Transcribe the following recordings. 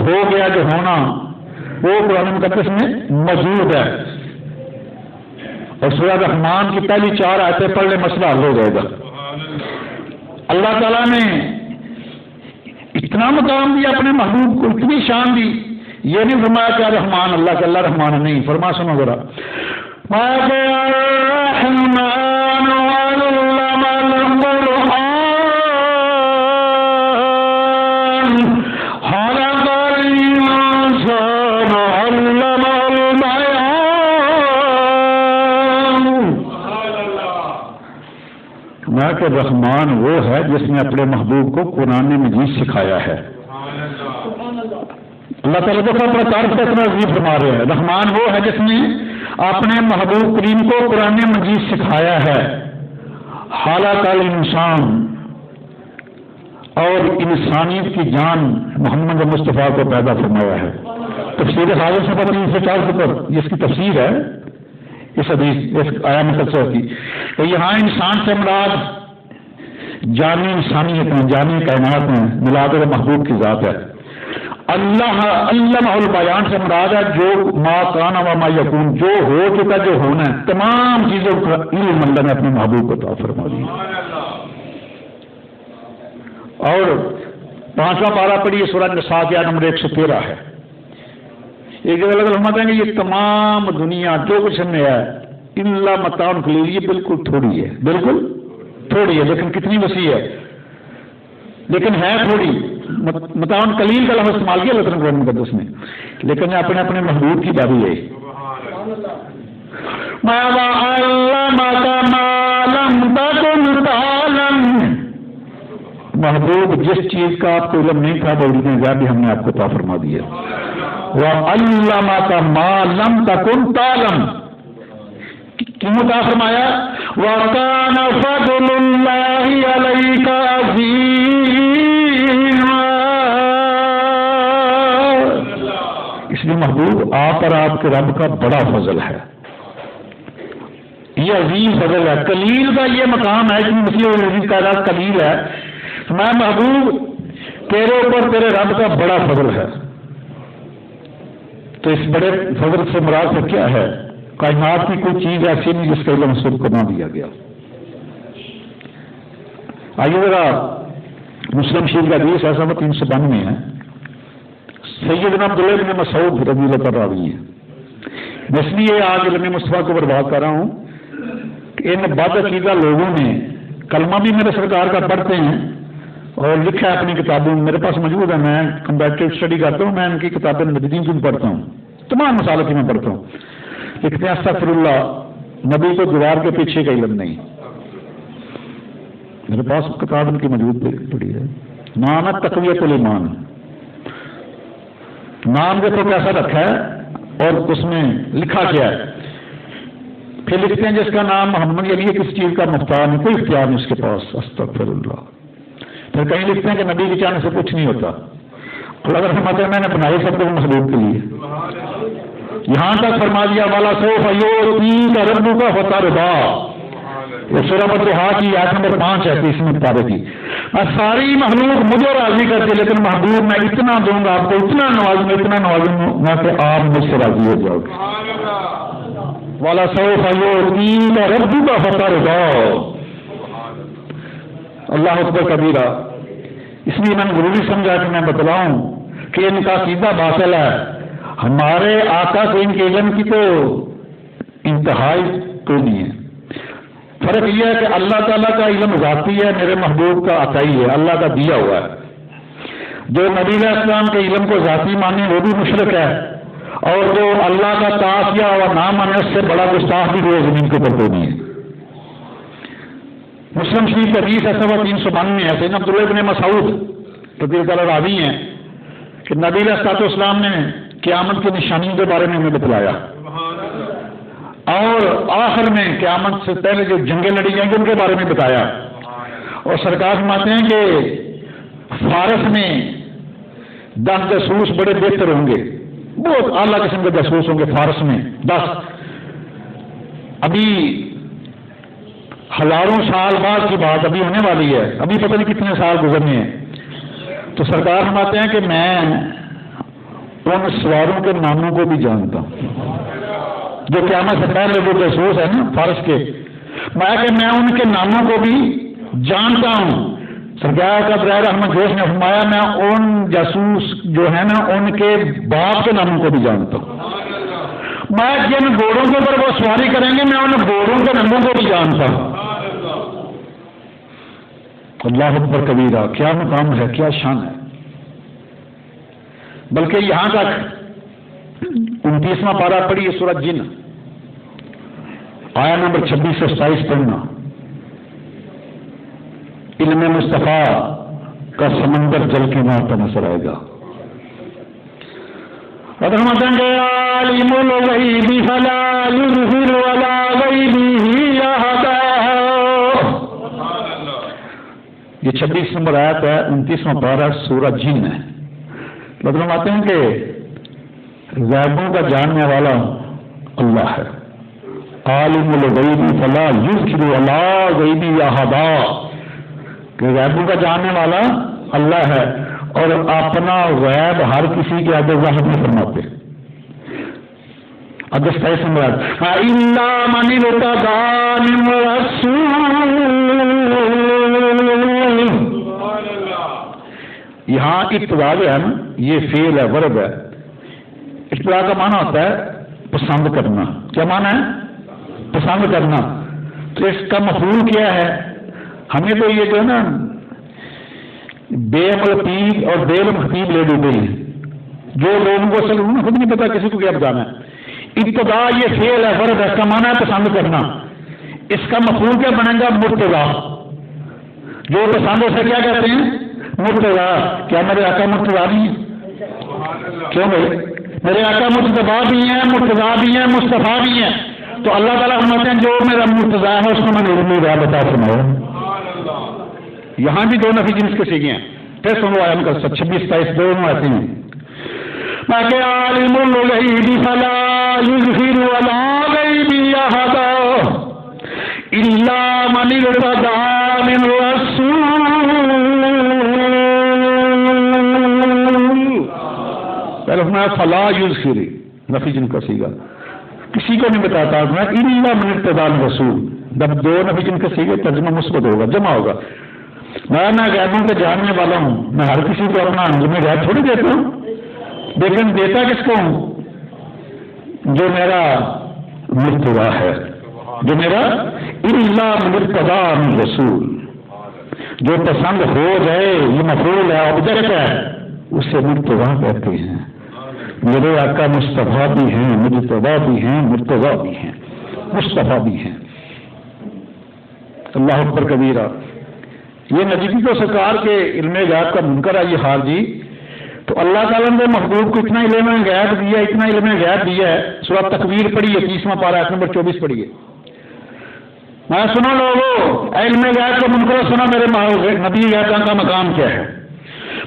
ہو گیا جو ہونا وہ قرآن مقدس میں موجود ہے، اور سورہ رحمان کی پہلی 4 آیتیں پڑھ لے مسئلہ حل ہو جائے گا۔ اللہ تعالیٰ نے اتنا مقام دیا اپنے محبوب کو، اتنی شان دی، یہ نہیں فرمایا کہ رحمان اللہ کے اللہ رحمان نہیں، فرما سنو ذرا کہ رحمان وہ ہے جس نے اپنے محبوب کو قرآن مجید سکھایا ہے۔ اللہ تعالیٰ کو اپنا تعارف اتنا عظیم فرما رہے ہیں، رحمان وہ ہے جس نے اپنے محبوب کریم کو قرآن مجید سکھایا ہے۔ خلق الانسان، اور انسانیت کی جان محمد مصطفیٰ کو پیدا فرمایا ہے۔ تفسیر حاضر صفحہ 304 پر اس کی تفسیر ہے، اس حدیث اس آیا مقدسہ کی، کہ یہاں انسان سے مراد جانی انسانیت ہیں، جانی کائنات ہیں، ملاد محبوب کی ذات ہے۔ اللہ علمہ البیان سے مراد ہے جو ما کان و ما یکون، جو ہو چکا جو ہونا ہے، تمام چیزوں کا علم اللہ نے اپنے محبوب کو عطا فرما دیا۔ اور 5واں پارہ پڑھیے سورہ نساء کی آیت نمبر 113 ہے۔ ایک جگہ فرماتے ہیں کہ یہ تمام دنیا جو کچھ میں ہے الا متاع قلیل، یہ بالکل تھوڑی ہے، بالکل تھوڑی ہے، لیکن کتنی وسیع ہے، لیکن ہے تھوڑی۔ متاع قلیل کا لفظ استعمال کیا اللہ قرآن مقدس میں، لیکن اپنے اپنے محبوب کی باری ہے۔ محبوب جس چیز کا آپ کو علم نہیں تھا وہ بھی ہم نے آپ کو عطا فرما دیا۔ وَعَلَّمَكَ مَا لَمْ تَكُنْ تَعْلَمْ، کیوں عطا فرمایا؟ وَكَانَ فَضْلُ اللَّهِ عَلَيْكَ عَظِيمًا، اس لیے محبوب آپ پر آپ کے رب کا بڑا فضل ہے، یہ عظیم فضل ہے۔ قلیل کا یہ مقام ہے کہ مسیح کائنات قلیل ہے، میں محبوب تیرے اوپر تیرے رب کا بڑا فضل ہے۔ تو اس بڑے فضل سے مراد سے کیا ہے؟ کائنات کی کوئی چیز ایسی نہیں جس کا علم سب کو نہ دیا گیا۔ آئیے ذرا مسلم شریف کا حدیث ایسا 392 ہے، سیدنا عبداللہ بن مسعود رضی اللہ عنہ راوی ہے۔ اس لیے آج علم مصطفیٰ کو برباد کر رہا ہوں کہ ان بد عقیدہ لوگوں نے کلمہ بھی میرے سرکار کا پڑھتے ہیں اور لکھا ہے اپنی کتابوں میں، میرے پاس موجود ہے، میں کمپیٹیو اسٹڈی کرتا ہوں، میں ان کی کتابیں مجدین کی پڑھتا ہوں، تمام مسالوں کی میں پڑھتا ہوں، لکھتے ہیں استغفر اللہ، نبی کو دیوار کے پیچھے کا علم نہیں۔ میرے پاس کتاب ان کی موجود پڑی ہے، نام ہے تقویت الایمان، نام دیکھو کیسا رکھا ہے اور اس میں لکھا کیا ہے۔ پھر لکھتے ہیں جس کا نام محمد علی ہے، کسی چیز کا مختار نہیں، کوئی اختیار نہیں اس کے پاس، استغفر اللہ۔ پھر کہیں لکھتے ہیں کہ نبی کے چاہنے سے کچھ نہیں ہوتا، اگر فرماتے ہیں میں نے بنائی سب کو محبوب کے لیے، یہاں تک فرما دیا والا سوف یعطیک ربک فترضی، یہ سورہ الضحیٰ کی آیت نمبر 5 ہے 30 پارے کی۔ ساری مخلوق مجھے راضی کرتی، لیکن محبوب میں اتنا دوں گا آپ کو، اتنا نوازوں گا کہ آپ مجھ سے راضی ہو جاؤ گے۔ والا سوف یعطیک ربک فترضی، اللہ اکبر کبیرہ۔ اس لیے میں نے ضروری سمجھا کہ میں بتلاؤں کہ ان کا عقیدہ باطل ہے۔ ہمارے آقا سے ان کے علم کی تو انتہائی کوئی نہیں ہے۔ فرق یہ ہے کہ اللہ تعالیٰ کا علم ذاتی ہے، میرے محبوب کا عطائی ہے، اللہ کا دیا ہوا ہے۔ جو نبی علیہ السلام کے علم کو ذاتی مانے وہ بھی مشرک ہے، اور جو اللہ کا تعاقیہ اور نام مانے اس سے بڑا گستاخ بھی کوئی زمین کے اوپر کوئی نہیں ہے۔ مسلم شریف حدیث ہے 392 ہے، سیدنا عبداللہ بن مسعود رضی اللہ عنہ راوی ہیں کہ نبی علیہ السلام نے قیامت کی نشانیوں کے بارے میں ہمیں بتلایا، اور آخر میں قیامت سے پہلے جو جنگیں لڑی جائیں گی ان کے بارے میں بتایا۔ اور سرکار فرماتے ہیں کہ فارس میں 10 جاسوس بڑے بہتر ہوں گے، بہت اعلیٰ قسم کے جاسوس ہوں گے فارس میں 10۔ ابھی ہزاروں سال بعد کی بات ابھی ہونے والی ہے، ابھی پتہ نہیں کتنے سال گزرنے ہیں۔ تو سرکار فرماتے ہیں کہ میں ان سواروں کے ناموں کو بھی جانتا ہوں جو قیامت سے پہلے وہ جاسوس ہے نا فارس کے، میں ان کے ناموں کو بھی جانتا ہوں۔ سرکار کا برائے رحمت جوش نے فرمایا میں ان جاسوس جو ہے نا ان کے باپ کے ناموں کو بھی جانتا ہوں۔ میں جن گھوڑوں کے اوپر وہ سواری کریں گے میں ان گھوڑوں کے ناموں کو بھی جانتا ہوں۔ اللہ اکبر کبیرہ، کیا مقام ہے، کیا شان ہے۔ بلکہ یہاں تک 29واں پارہ پڑھیے سورۃ جن، آیا نمبر 26 سے 27 پڑھنا۔ علم مصطفیٰ کا سمندر جل کے وہاں پر نظر آئے گا۔ عالم الغیب فلا یظہر علی غیبہ احدا، یہ 26 نمبر آیت ہے، 29واں پارہ سورۃ جن ہے۔ مطلب آتے ہیں کہ غیبوں کا جاننے والا اللہ ہے۔ عالم الغیب فلا یظہر علی غیبہ احدا، کہ غیبوں کا جاننے والا اللہ ہے اور اپنا غیب ہر کسی کے آگے ظاہر نہیں فرماتے۔ اب 27 نمبر الا من ارتضی من رسول، یہاں ابتدا جو ہے نا یہ فعل ہے، ورب ہے۔ ابتدا کا معنی ہوتا ہے پسند کرنا۔ کیا معنی ہے؟ پسند کرنا۔ تو اس کا مفعول کیا ہے؟ ہمیں تو یہ جو ہے نا بے عمل خطیب اور بے علم خطیب لے ڈوبے ہیں، جو لوگوں کو اصل خود نہیں پتا کسی کو کیا بتانا ہے۔ ابتدا یہ فعل ہے، ورب ہے، اس کا معنی ہے پسند کرنا۔ اس کا مفعول کیا بنے گا؟ مرتضی۔ جو پسند اسے کیا کہتے ہیں؟ مرتضی۔ کیا میرے آقا مرتضی نہیں ہے؟ کیوں بھائی؟ میرے آقا مرتضی بھی ہیں، مرتضی بھی ہیں، مصطفیٰ بھی ہیں۔ تو اللہ تعالیٰ فرماتے ہیں جو میرا مرتضی ہے اس کو میں نے علمی راہ بتا فرمایا۔ یہاں بھی دو نفی جنس کے سیگے ہیں، پھر سنو آیا ان کا 26 27 دونوں آتے ہیں۔ باقی عالم الغیب فلا یظہر علی غیبہ احدا الا من ارتضی من رسول، پہلے فرمایا فلا یظہر، نفی جن کا سیگا کسی کو نہیں بتاتا، الا من ارتضی من رسول۔ جب دو نفی جن کا سیگے ترجمہ مثبت ہوگا، جمع ہوگا۔ میں غیبوں کے جاننے والا ہوں، میں ہر کسی کو اپنا علم غیب تھوڑی دیتا ہوں، لیکن دیتا کس کو ہوں؟ جو میرا مرتضی ہے، جو میرا الا من ارتضی من رسول، جو پسند ہو جائے، یہ مفعول ہے، آبجیکٹ ہے، اسے مرتضی کہتے ہیں۔ میرے آقا مصطفیٰ بھی ہیں، مجتبیٰ بھی ہیں، مرتضی بھی ہیں، مصطفیٰ بھی ہیں۔ اللہ اکبر کبیرہ۔ یہ نجیبی کو سرکار کے علم غیب کا منکر ہے یہ حال جی۔ تو اللہ تعالیٰ نے محبوب کو اتنا علم غیب دیا، اتنا علم غیب دیا ہے۔ سورۃ تکویر پڑھیے 30واں پارہ آیت نمبر 24 پڑھیے۔ میں سنو لوگو، علم غیب کا منکر سنا میرے نبی غیب کا مقام کیا ہے؟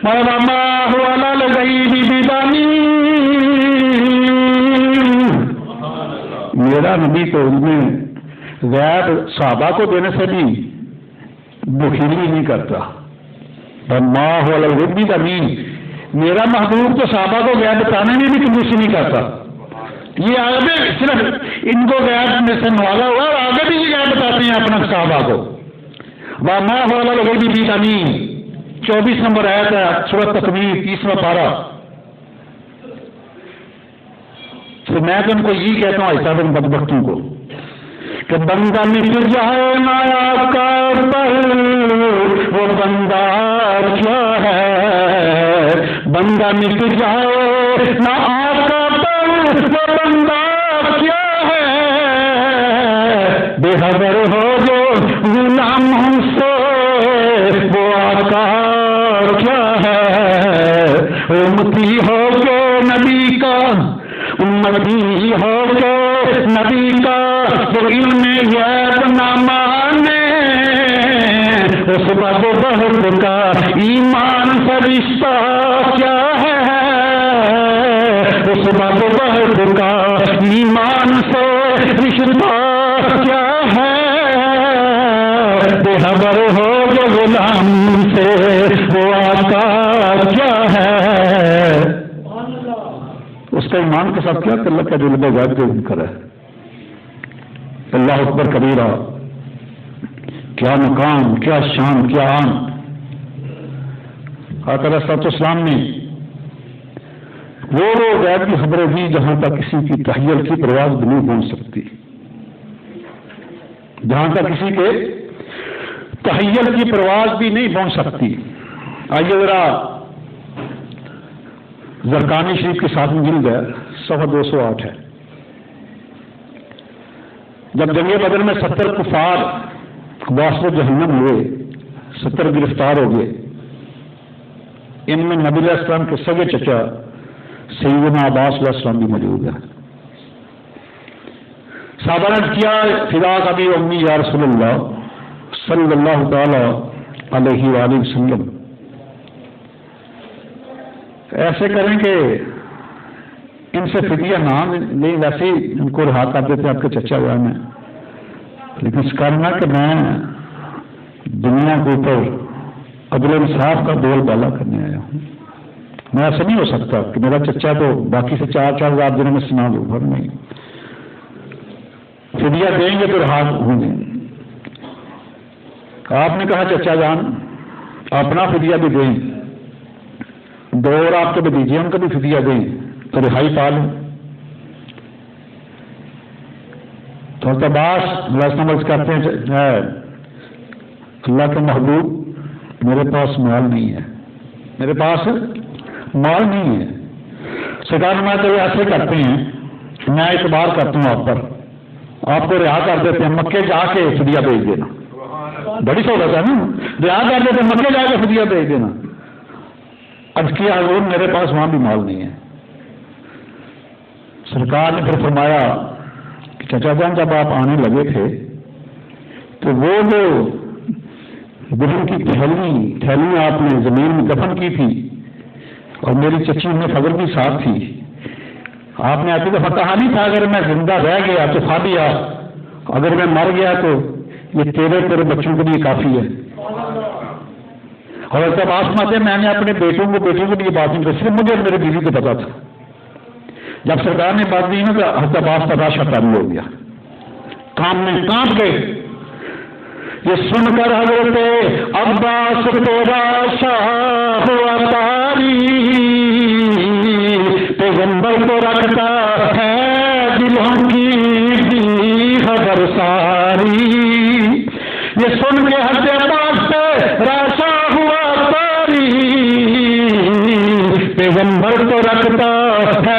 وَمَا هُوَ عَلَى الْغَيْبِ بِضَنِينٍ، میرا نبی تو علم غیب صحابہ کو دینے سے بھی بخیلی نہیں کرتا۔ وَمَا هُوَ عَلَى الْغَيْبِ بِضَنِينٍ، میرا محبوب تو صحابہ کو غیب بتانے میں بھی کنجوسی نہیں کرتا۔ یہ آگے صرف ان کو غیب میں سے نوالا ہوا اور آگے بھی یہ غیب بتاتے ہیں اپنا صحابہ کو۔ وَمَا هُوَ عَلَى الْغَيْبِ بِضَنِينٍ، 24 نمبر آیت ہے سورۃ تکویر 30واں پارہ۔ تو میں تو ان کو یہی کہتا ہوں ایسا ان بدبختوں کو کہ بندہ مٹ جائے نایاب کا پر، وہ بندہ کیا ہے؟ بندہ مٹ جائے نایاب کا پر، وہ بندہ کیا ہے؟ بے خبر ہو جو غلام ہم سے، وہ آقا کیا ہے؟ امتی ہو کے نبی کا، امتی ہو کے نبی کا، تو علم غیب نہ مانے، اس بد بخت کا ایمان سے رشتہ کیا ہے؟ اس بد بخت کا ایمان سے رشتہ کیا ہے؟ بے خبر ہو جو غلام سے، وہ آقا کیا ہے؟ کا ایمان کے ساتھ کیا کہ اللہ کا علم غیب کا ذکر ہے، اللہ اکبر کبیرہ، کیا مقام، کیا شان، کیا آن۔ آقا علیہ الصلوۃ والسلام نے وہ غیب کی خبریں دی جہاں تک کسی کی تحیر کی پرواز بھی نہیں پہنچ سکتی، جہاں تک کسی کے تحیر کی پرواز بھی نہیں پہنچ سکتی۔ آئیے ذرا زرقانی شریف کے ساتھ جلد ہے، صفحہ 208 ہے۔ جب جنگ بدر میں 70 کفار واسط جہنم ہوئے، 70 گرفتار ہو گئے، ان میں نبی علیہ السلام کے سگے چچا سیدنا عباس علیہ السلام بھی موجود ہے۔ صحابہ نے کیا فداک ابی امی یا رسول اللہ صلی اللہ تعالی علیہ وآلہ وسلم، ایسے کریں کہ ان سے فدیہ نہ لیں، ویسے ہی ان کو رہا کر دیتے آپ کے چچا جان ہیں، لیکن اس کارنا کہ میں دنیا کے اوپر عدل و انصاف کا بول بالا کرنے آیا ہوں، میں ایسا نہیں ہو سکتا کہ میرا چچا تو باقی سے 4-4 ہزار دنوں میں سنا لوں، بھر نہیں، فدیہ دیں گے تو رہا ہوں گے۔ آپ نے کہا چچا جان اپنا فدیہ بھی دیں، 2 اور آپ کے بھتیجے ان کا بھی فدیہ دیں تو رہائی پا لیں۔ تو عباس لازمز کرتے ہیں اللہ کے محبوب میرے پاس مال نہیں ہے، میرے پاس مال نہیں ہے۔ سرکار میں تو ایسے کرتے ہیں، میں اعتبار کرتا ہوں آپ پر، آپ کو رہا کر دیتے ہیں، مکے جا کے فدیہ بھیج دینا، بڑی سہولت ہے نا، رہا کر دیتے ہیں مکے جا کے فدیہ بھیج دینا۔ اب کیا حضور میرے پاس وہاں بھی مال نہیں ہے۔ سرکار نے پھر فرمایا کہ چچا جان جب آپ آنے لگے تھے تو وہ جو گہن کی تھیلی آپ نے زمین میں دفن کی تھی اور میری چچی میں فضل بھی ساتھ تھی، آپ نے آتی دفعہ کہا نہیں تھا اگر میں زندہ رہ گیا تو کھا لیا، اگر میں مر گیا تو یہ تیرے بچوں کے لیے کافی ہے۔ اور جب آسماتے میں نے اپنے بیٹوں کو یہ بات نہیں کی، صرف مجھے اور میرے بیوی کو پتا تھا۔ جب سرکار نے بات دی نا تو حضرت عباس کا راشا تعلق ہو گیا، کام میں کانپ گئے۔ یہ سن کر حضرت عباس کو راشا ہوا تاری، پیغمبر کو رکھتا ہے دلوں کی خبر ساری۔ یہ سن کے حضرت عباس سے راشا ہوا تاری، پیغمبر کو رکھتا ہے